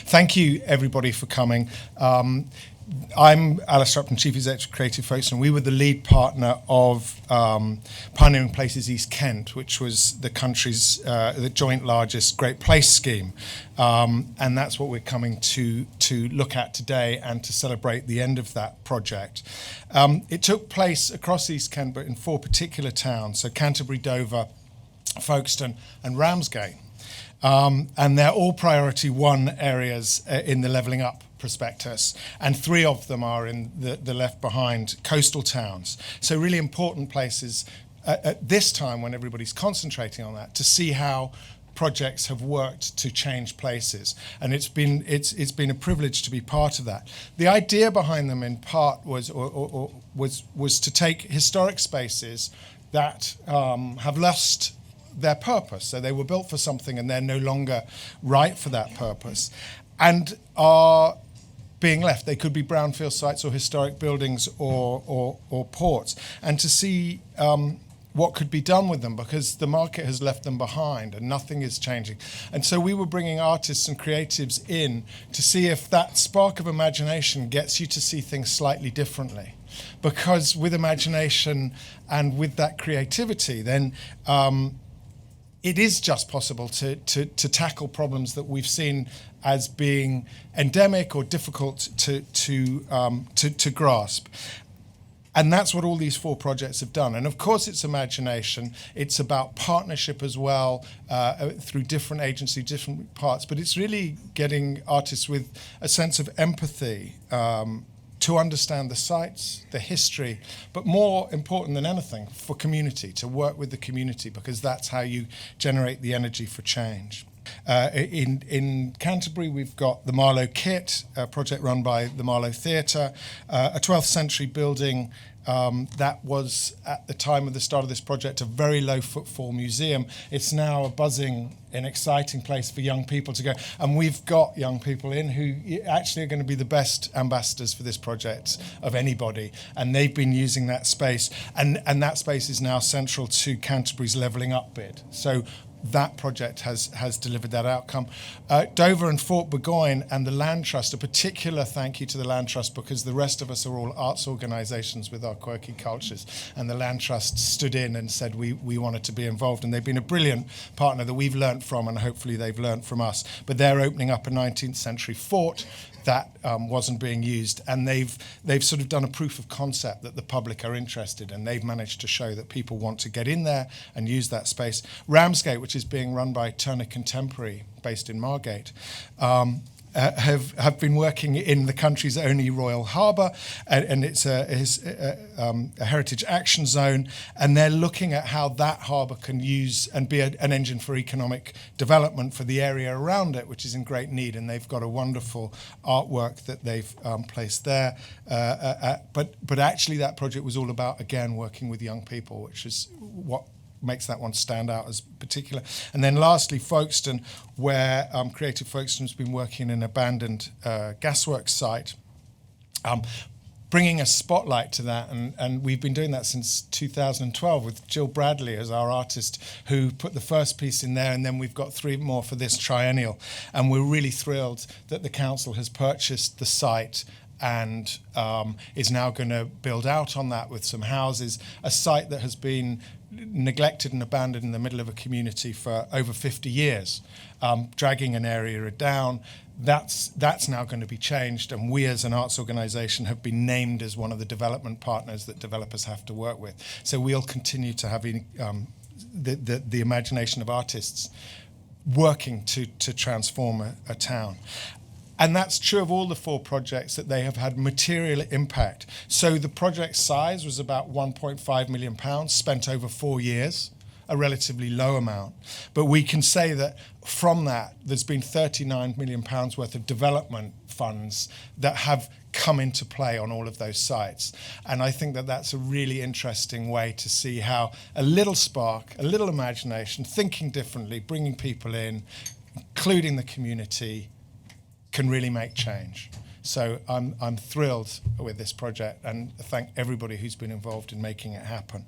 Thank you, everybody, for coming. I'm Alastair Upton, Chief Executive of Creative Folkestone. We were the lead partner of Pioneering Places East Kent, which was the country's the joint largest Great Place scheme. And that's what we're coming to look at today and to celebrate the end of that project. It took place across East Kent, but in 4 particular towns, so Canterbury, Dover, Folkestone and Ramsgate. And they're all priority 1 areas in the Levelling Up prospectus, and 3 of them are in the left behind coastal towns. So really important places at this time when everybody's concentrating on that to see how projects have worked to change places, and it's been a privilege to be part of that. The idea behind them in part was to take historic spaces that have lost their purpose. So they were built for something and they're no longer right for that purpose and are being left. They could be brownfield sites or historic buildings or ports, and to see what could be done with them, because the market has left them behind and nothing is changing. And so we were bringing artists and creatives in to see if that spark of imagination gets you to see things slightly differently. Because with imagination and with that creativity, then it is just possible to tackle problems that we've seen as being endemic or difficult to grasp. And that's what all these 4 projects have done. And of course it's imagination, it's about partnership as well, through different agencies, different parts, but it's really getting artists with a sense of empathy, to understand the sites, the history, but more important than anything, for community, to work with the community, because that's how you generate the energy for change. In Canterbury, we've got the Marlow Kit, a project run by the Marlow Theatre, a 12th century building that was, at the time of the start of this project, a very low footfall museum. It's now a buzzing and exciting place for young people to go. And we've got young people in who actually are going to be the best ambassadors for this project of anybody. And they've been using that space. And that space is now central to Canterbury's Levelling Up bid. So that project has delivered that outcome. Dover and Fort Burgoyne and the Land Trust, a particular thank you to the Land Trust, because the rest of us are all arts organisations with our quirky cultures, and the Land Trust stood in and said we wanted to be involved, and they've been a brilliant partner that we've learnt from, and hopefully they've learnt from us. But they're opening up a 19th century fort that wasn't being used, and they've sort of done a proof of concept that the public are interested, and they've managed to show that people want to get in there and use that space. Ramsgate, which is being run by Turner Contemporary, based in Margate, have been working in the country's only royal harbour, and it's a heritage action zone, and they're looking at how that harbour can use and be an engine for economic development for the area around it, which is in great need, and they've got a wonderful artwork that they've placed there. But actually that project was all about, again, working with young people, which is what makes that one stand out as particular. And then lastly, Folkestone, where Creative Folkestone's been working in an abandoned gasworks site, bringing a spotlight to that, and we've been doing that since 2012 with Jill Bradley as our artist, who put the first piece in there, and then we've got 3 more for this triennial, and we're really thrilled that the council has purchased the site and is now going to build out on that with some houses, a site that has been neglected and abandoned in the middle of a community for over 50 years, dragging an area down. That's now going to be changed, and we as an arts organisation have been named as one of the development partners that developers have to work with. So we'll continue to have the imagination of artists working to transform a town. And that's true of all the 4 projects, that they have had material impact. So the project size was about £1.5 million, spent over 4 years, a relatively low amount. But we can say that from that, there's been £39 million worth of development funds that have come into play on all of those sites. And I think that that's a really interesting way to see how a little spark, a little imagination, thinking differently, bringing people in, including the community, can really make change. So I'm thrilled with this project, and thank everybody who's been involved in making it happen.